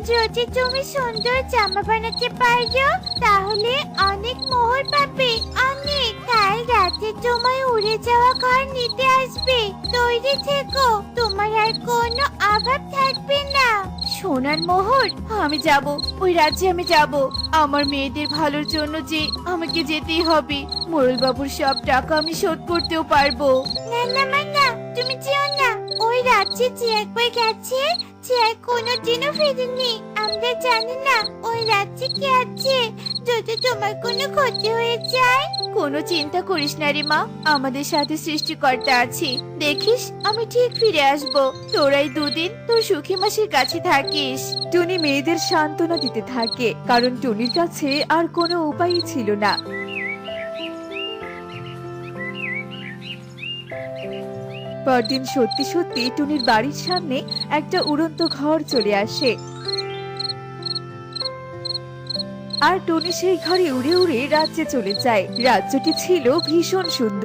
যদি তুমি সুন্দর জামা বানাতে পারো তাহলে অনেক মোহর পাবে, অনেক। কাল রাতে তোমায় উড়ে যাওয়া ঘর নিতে আসবে। তৈরি থেকো, তোমার আর কোনো অভাব থাকবে না। সোনার মোহর, আমি যাব, ওই রাজ্যে আমি যাব। আমার মেয়েদের ভালোর জন্য যে আমাকে যেতেই হবে। মোড়ল বাবুর সব টাকা আমি শোধ করতেও পারবো। না না মা না, তুমি যেও না। ওই রাজ্যে যে একবার গেছে সে আর কোনোদিনও ফেরেনি। আমরা জানি না ওই রাজ্যে কি আছে, যদি তোমার কোনো ক্ষতি হয়ে যায়। কোনো চিন্তা করিস না রে মা, আমাদের সাথে সৃষ্টিকর্তা আছে। দেখিস আমি ঠিক ফিরে আসবো। তোরাই দুদিন তোর সুখী মাসির কাছে থাকিস। টুনি মেয়েদের সান্ত্বনা দিতে থাকে, কারণ টুনির কাছে আর কোনো উপায়ই ছিল না। পরদিন সত্যি সত্যি টুনির বাড়ির সামনে একটা উড়ন্ত ঘর চলে আসে, আর টুনি সেই ঘরে উড়ে উড়ে রাজ্যে চলে যায়। রাজ্যটি ছিল ভীষণ সুন্দর।